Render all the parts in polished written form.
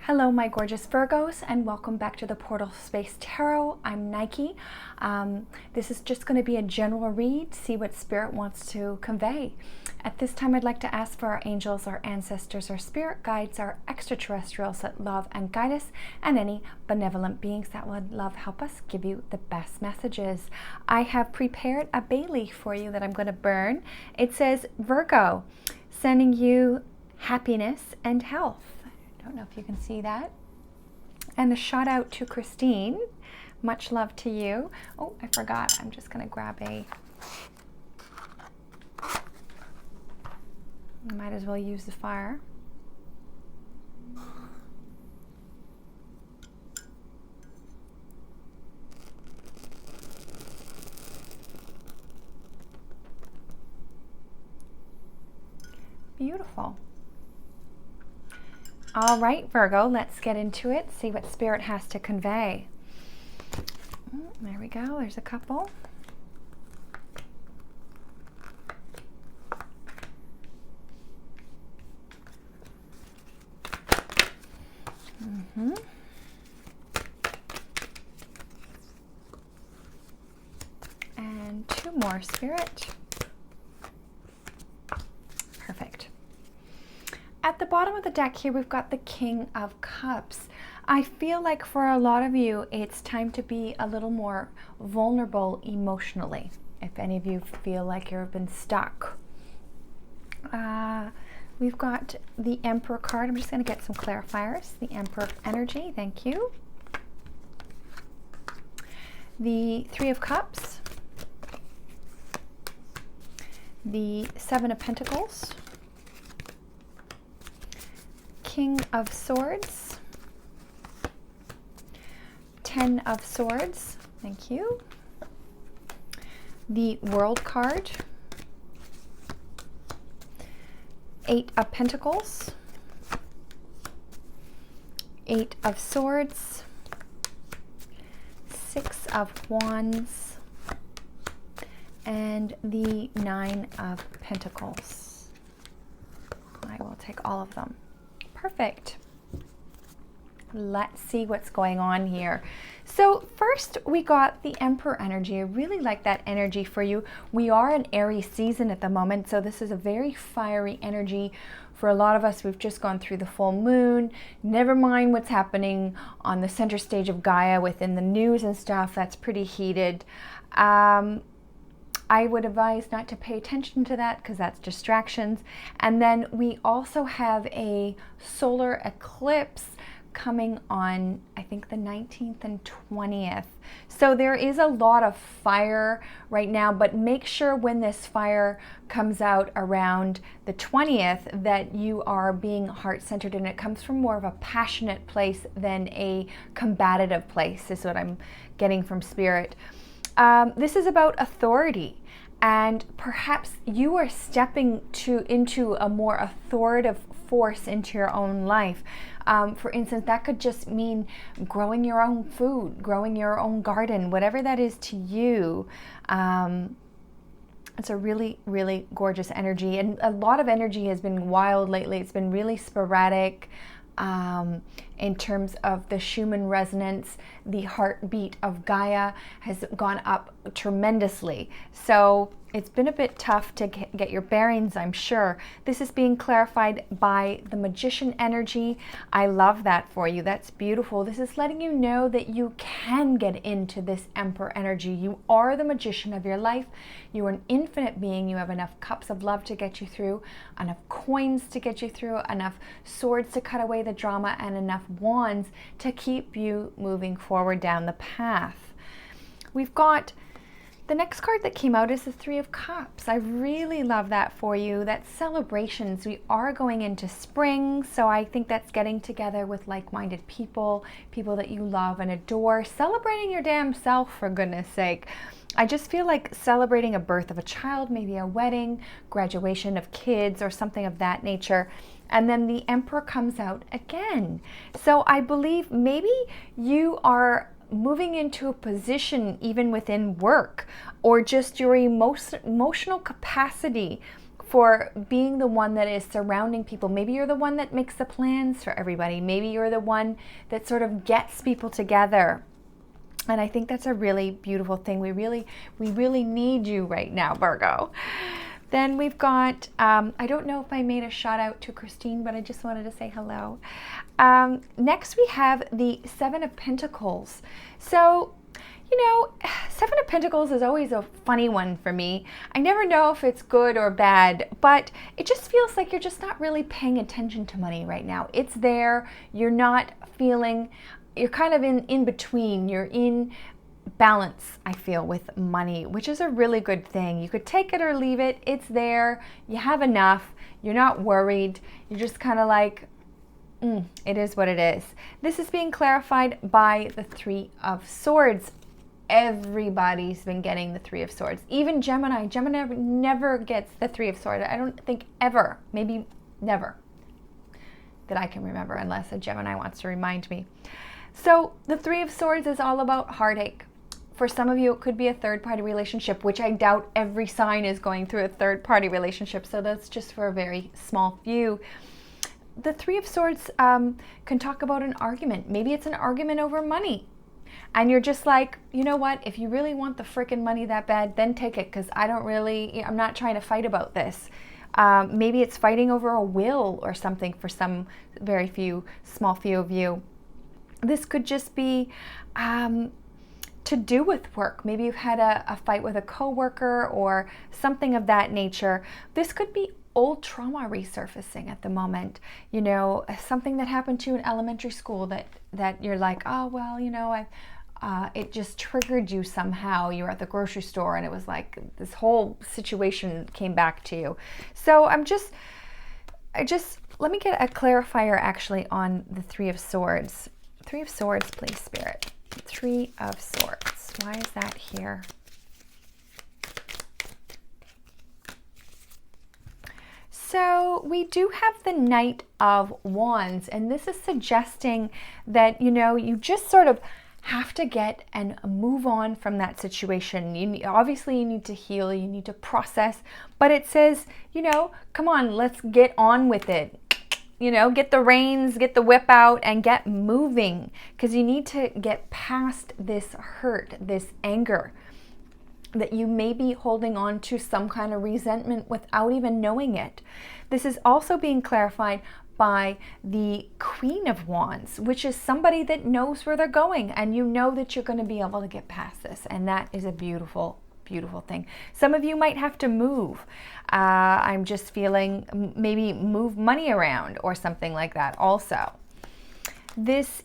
Hello, my gorgeous Virgos, and welcome back to the Portal Space Tarot. I'm Nike. This is just going to be a general read, see what Spirit wants to convey. At this time, I'd like to ask for our angels, our ancestors, our spirit guides, our extraterrestrials that love and guide us, and any benevolent beings that would love help us give you the best messages. I have prepared a bay leaf for you that I'm going to burn. It says, Virgo, sending you happiness and health. I don't know if you can see that. And a shout out to Christine. Much love to you. Oh, I forgot. I'm just going to grab a... Might as well use the fire. Beautiful. All right, Virgo, let's get into it, see what Spirit has to convey. There we go, there's a couple. And two more, Spirit. Perfect. At the bottom of the deck here, we've got the King of Cups. I feel like for a lot of you, it's time to be a little more vulnerable emotionally. If any of you feel like you've been stuck. We've got the Emperor card. I'm just going to get some clarifiers. The Emperor energy, thank you. The Three of Cups. The Seven of Pentacles. King of Swords, Ten of Swords, thank you. The World card, Eight of Pentacles, Eight of Swords, Six of Wands, and the Nine of Pentacles. I will take all of them. Perfect. Let's see what's going on here. So first we got the Emperor energy. I really like that energy for you. We are in Aries season at the moment, so this is a very fiery energy for a lot of us. We've just gone through the full moon. Never mind what's happening on the center stage of Gaia within the news and stuff. That's pretty heated. I would advise not to pay attention to that because that's distractions. And then we also have a solar eclipse coming on, I think, the 19th and 20th. So there is a lot of fire right now, but make sure when this fire comes out around the 20th that you are being heart-centered, and it comes from more of a passionate place than a combative place, is what I'm getting from Spirit. This is about authority, and perhaps you are stepping into a more authoritative force into your own life. For instance, that could just mean growing your own food, growing your own garden, whatever that is to you. It's a really, really gorgeous energy, and a lot of energy has been wild lately. It's been really sporadic. In terms of the Schumann resonance, the heartbeat of Gaia has gone up tremendously. So it's been a bit tough to get your bearings, I'm sure. This is being clarified by the Magician energy. I love that for you. That's beautiful. This is letting you know that you can get into this Emperor energy. You are the magician of your life. You are an infinite being. You have enough cups of love to get you through, enough coins to get you through, enough swords to cut away the drama, and enough wands to keep you moving forward down the path. We've got the next card that came out is the Three of Cups. I really love that for you. That's celebrations. We are going into spring, so I think that's getting together with like-minded people, people that you love and adore, celebrating your damn self, for goodness sake. I just feel like celebrating a birth of a child, maybe a wedding, graduation of kids, or something of that nature. And then the Emperor comes out again. So I believe maybe you are moving into a position even within work, or just your emotional capacity for being the one that is surrounding people. Maybe you're the one that makes the plans for everybody. Maybe you're the one that sort of gets people together. And I think that's a really beautiful thing. We really need you right now, Virgo. Then we've got, I don't know if I made a shout out to Christine, but I just wanted to say hello. Next we have the Seven of Pentacles. So, Seven of Pentacles is always a funny one for me. I never know if it's good or bad, but it just feels like you're just not really paying attention to money right now. It's there. You're not feeling, you're kind of in between. You're in balance, I feel, with money, which is a really good thing. You could take it or leave it. It's there. You have enough. You're not worried. You're just kind of like, it is what it is. This is being clarified by the Three of Swords. Everybody's been getting the Three of Swords. Even Gemini. Gemini never gets the Three of Swords. I don't think ever, maybe never, that I can remember, unless a Gemini wants to remind me. So the Three of Swords is all about heartache. For some of you, it could be a third-party relationship, which I doubt every sign is going through a third-party relationship. So that's just for a very small few. The Three of Swords can talk about an argument. Maybe it's an argument over money. And you're just like, you know what? If you really want the frickin' money that bad, then take it, because I'm not trying to fight about this. Maybe it's fighting over a will or something for some small few of you. This could just be to do with work. Maybe you've had a fight with a coworker or something of that nature. This could be old trauma resurfacing at the moment. Something that happened to you in elementary school that you're like, oh, well, it just triggered you somehow. You were at the grocery store and it was like this whole situation came back to you. So let me get a clarifier actually on the Three of Swords. Three of Swords, please, Spirit. Three of Swords. Why is that here? So we do have the Knight of Wands, and this is suggesting that, you just sort of have to get and move on from that situation. Obviously you need to heal, you need to process, but it says, come on, let's get on with it. Get the reins, get the whip out and get moving, because you need to get past this hurt, this anger that you may be holding on to, some kind of resentment without even knowing it. This is also being clarified by the Queen of Wands, which is somebody that knows where they're going, and you know that you're going to be able to get past this, and that is a beautiful, beautiful thing. Some of you might have to move. I'm just feeling maybe move money around or something like that also. This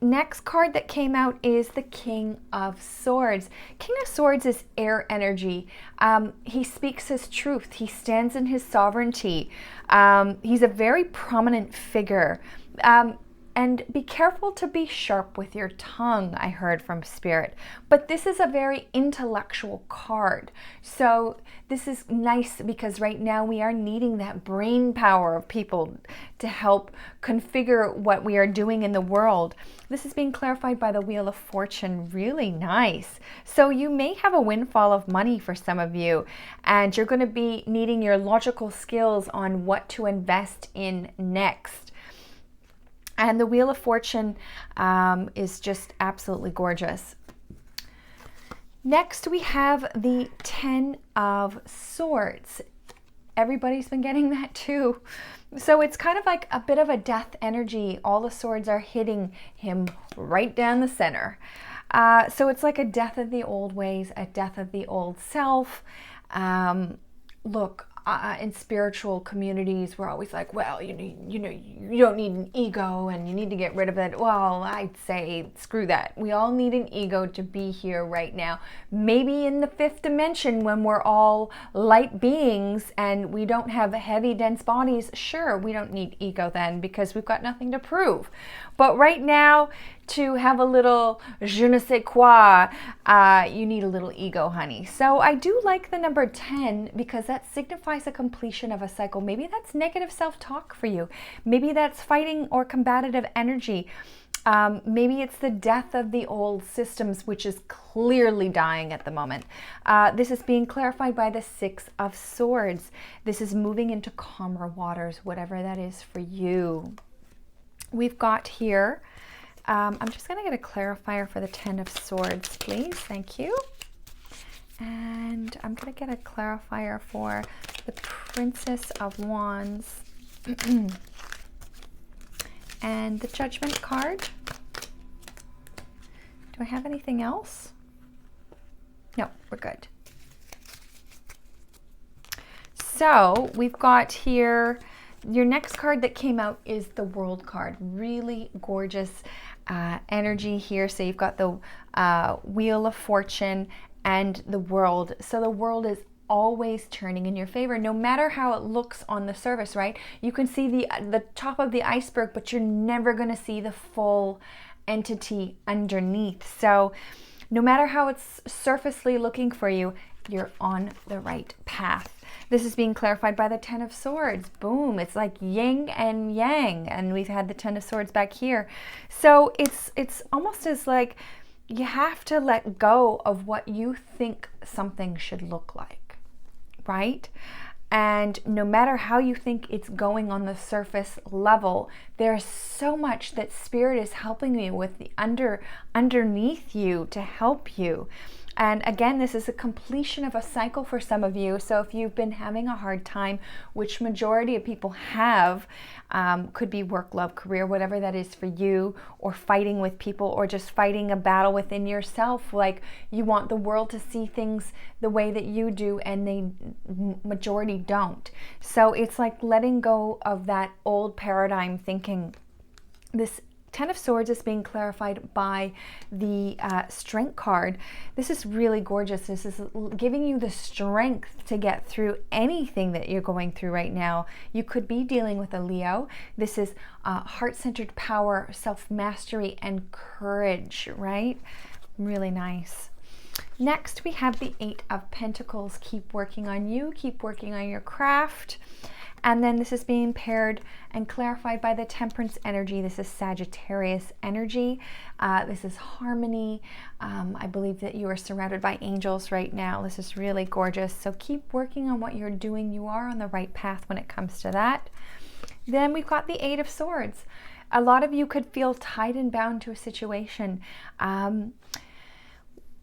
next card that came out is the King of Swords. King of Swords is air energy. He speaks his truth. He stands in his sovereignty. He's a very prominent figure. And be careful to be sharp with your tongue, I heard from Spirit. But this is a very intellectual card. So this is nice because right now we are needing that brain power of people to help configure what we are doing in the world. This is being clarified by the Wheel of Fortune. Really nice. So you may have a windfall of money for some of you, and you're going to be needing your logical skills on what to invest in next. And the Wheel of Fortune is just absolutely gorgeous. Next, we have the Ten of Swords. Everybody's been getting that too. So it's kind of like a bit of a death energy. All the swords are hitting him right down the center. So it's like a death of the old ways, a death of the old self. Look, in spiritual communities, we're always like, well, you don't need an ego and you need to get rid of it. Well, I'd say screw that. We all need an ego to be here right now. Maybe in the fifth dimension when we're all light beings and we don't have heavy, dense bodies, sure, we don't need ego then because we've got nothing to prove. But right now, to have a little je ne sais quoi, you need a little ego, honey. So I do like the number 10 because that signifies a completion of a cycle. Maybe that's negative self-talk for you. Maybe that's fighting or combative energy. Maybe it's the death of the old systems, which is clearly dying at the moment. This is being clarified by the Six of Swords. This is moving into calmer waters, whatever that is for you. We've got here, I'm just going to get a clarifier for the Ten of Swords, please. Thank you. And I'm going to get a clarifier for the Princess of Wands and the Judgment card. Do I have anything else? No, we're good. So we've got here, your next card that came out is the World card. Really gorgeous energy here. So you've got the Wheel of Fortune and the World. So the World is always turning in your favor, no matter how it looks on the surface, right? You can see the top of the iceberg, but you're never going to see the full entity underneath. So no matter how it's surfacely looking for you, you're on the right path. This is being clarified by the Ten of Swords. Boom. It's like yin and yang. And we've had the Ten of Swords back here. So it's almost as like you have to let go of what you think something should look like, right? And no matter how you think it's going on the surface level, there's so much that Spirit is helping you with the underneath you to help you. And again, this is a completion of a cycle for some of you. So if you've been having a hard time, which majority of people have, could be work, love, career, whatever that is for you, or fighting with people, or just fighting a battle within yourself. Like you want the world to see things the way that you do, and they majority don't. So it's like letting go of that old paradigm thinking. This Ten of Swords is being clarified by the Strength card. This is really gorgeous. This is giving you the strength to get through anything that you're going through right now. You could be dealing with a Leo. This is heart-centered power, self-mastery, and courage, right? Really nice. Next, we have the Eight of Pentacles. Keep working on you. Keep working on your craft. And then this is being paired and clarified by the Temperance energy. This is Sagittarius energy. This is harmony. I believe that you are surrounded by angels right now. This is really gorgeous. So keep working on what you're doing. You are on the right path when it comes to that. Then we've got the Eight of Swords. A lot of you could feel tied and bound to a situation.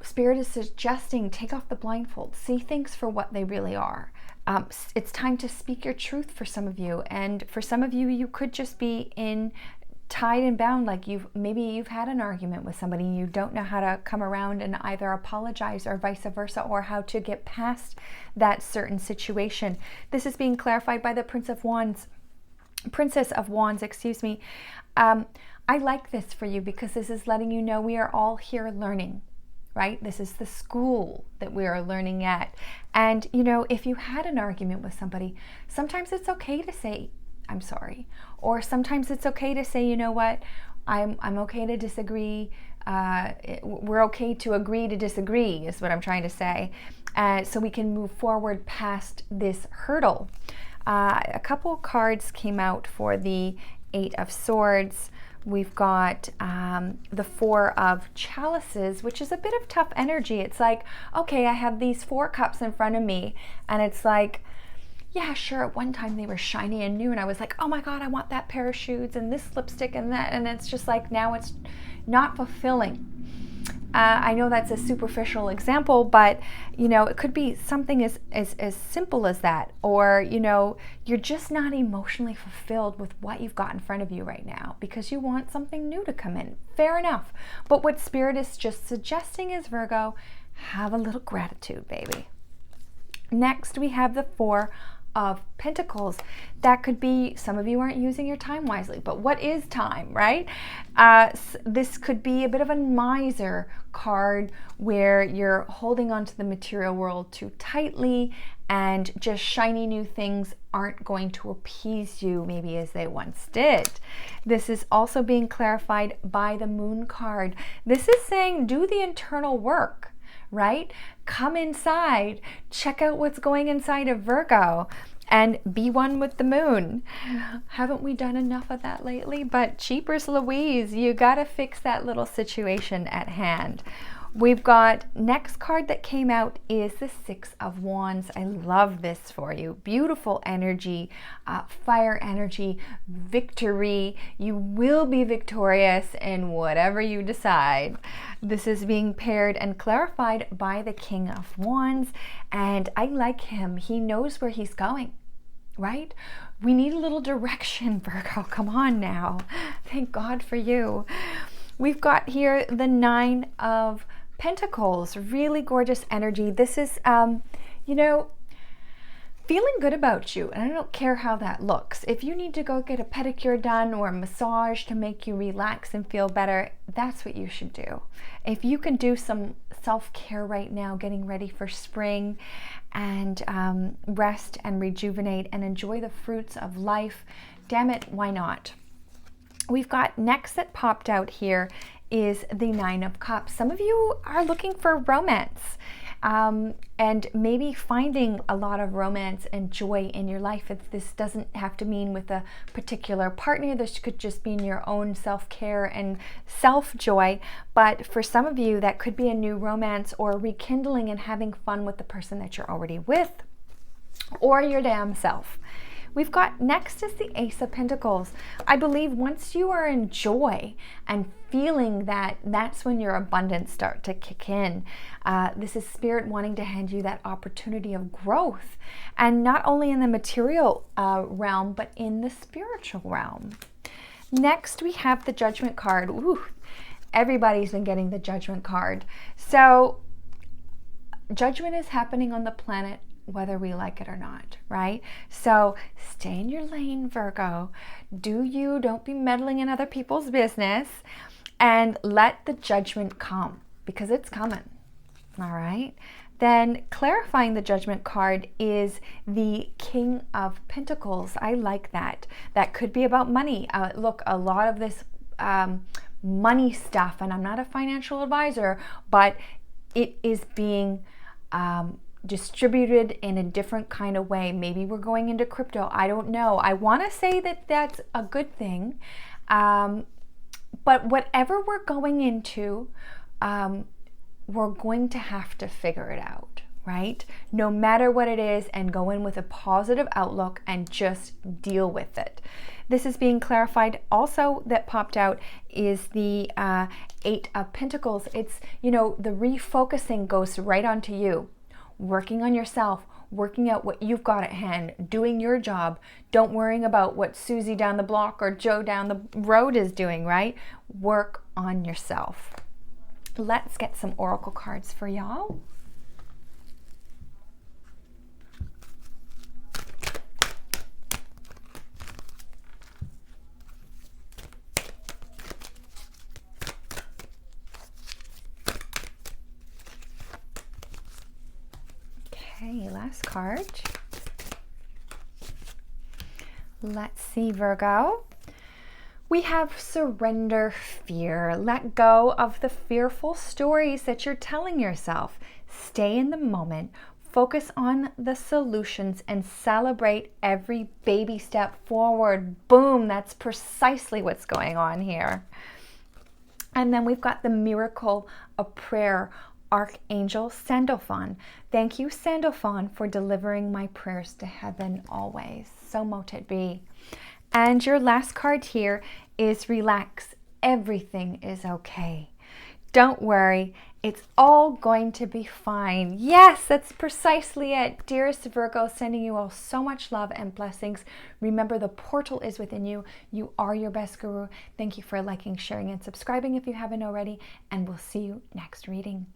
Spirit is suggesting take off the blindfold. See things for what they really are. It's time to speak your truth for some of you. And for some of you, you could just be tied and bound, like maybe you've had an argument with somebody and you don't know how to come around and either apologize or vice versa, or how to get past that certain situation. This is being clarified by the Princess of Wands, excuse me. I like this for you because this is letting you know we are all here learning. Right? This is the school that we are learning at. And, you know, if you had an argument with somebody, sometimes it's okay to say, I'm sorry. Or sometimes it's okay to say, you know what, I'm okay to disagree. We're okay to agree to disagree is what I'm trying to say. So we can move forward past this hurdle. A couple of cards came out for the Eight of Swords. We've got the Four of Chalices, which is a bit of tough energy. It's like, okay, I have these 4 cups in front of me, and it's like, yeah, sure, at one time they were shiny and new, and I was like, oh my God, I want that pair of shoes and this lipstick and that, and it's just like, now it's not fulfilling. I know that's a superficial example, but you know, it could be something as simple as that, or you know, you're just not emotionally fulfilled with what you've got in front of you right now because you want something new to come in. Fair enough. But what Spirit is just suggesting is, Virgo, have a little gratitude, baby. Next, we have the Four of Pentacles. That could be, some of you aren't using your time wisely, but what is time, right? This could be a bit of a miser card where you're holding on to the material world too tightly, and just shiny new things aren't going to appease you maybe as they once did. This is also being clarified by the Moon card. This is saying do the internal work, right? Come inside, check out what's going inside of Virgo. and be one with the moon. Haven't we done enough of that lately? But Jeepers Louise, you got to fix that little situation at hand. We've got next card that came out is the Six of Wands. I love this for you. Beautiful energy, fire energy, victory. You will be victorious in whatever you decide. This is being paired and clarified by the King of Wands, and I like him. He knows where he's going, right? We need a little direction, Virgo. Come on now. Thank God for you. We've got here the Nine of Pentacles, really gorgeous energy. This is, you know, feeling good about you. And I don't care how that looks. If you need to go get a pedicure done or a massage to make you relax and feel better, that's what you should do. If you can do some self-care right now, getting ready for spring, and rest and rejuvenate and enjoy the fruits of life, damn it, why not? We've got next that popped out here is the Nine of Cups. Some of you are looking for romance and maybe finding a lot of romance and joy in your life. This doesn't have to mean with a particular partner. This could just mean your own self-care and self-joy. But for some of you, that could be a new romance or rekindling and having fun with the person that you're already with or your damn self. We've got next is the Ace of Pentacles. I believe once you are in joy and feeling that, that's when your abundance start to kick in. This is Spirit wanting to hand you that opportunity of growth, and not only in the material realm, but in the spiritual realm. Next, we have the Judgment card. Ooh, everybody's been getting the Judgment card. So judgment is happening on the planet whether we like it or not, right? So stay in your lane, Virgo. Do you, don't be meddling in other people's business, and let the judgment come, because it's coming, all right? Then clarifying the Judgment card is the King of Pentacles. I like that. That could be about money. Look, a lot of this money stuff, and I'm not a financial advisor, but it is being distributed in a different kind of way. Maybe we're going into crypto. I don't know. I want to say that that's a good thing. But whatever we're going into, we're going to have to figure it out, right? No matter what it is, and go in with a positive outlook and just deal with it. This is being clarified. Also that popped out is the Eight of Pentacles. It's, you know, the refocusing goes right onto you. Working on yourself, working out what you've got at hand, doing your job. Don't worrying about what Susie down the block or Joe down the road is doing, right? Work on yourself. Let's get some oracle cards for y'all. Okay, last card. Let's see, Virgo. We have surrender fear. Let go of the fearful stories that you're telling yourself. Stay in the moment. Focus on the solutions and celebrate every baby step forward. Boom, that's precisely what's going on here. And then we've got the Miracle of Prayer, Archangel Sandalphon. Thank you, Sandalphon, for delivering my prayers to heaven always. So mote it be. And your last card here is relax. Everything is okay. Don't worry. It's all going to be fine. Yes, that's precisely it. Dearest Virgo, sending you all so much love and blessings. Remember, the portal is within you. You are your best guru. Thank you for liking, sharing, and subscribing if you haven't already. And we'll see you next reading.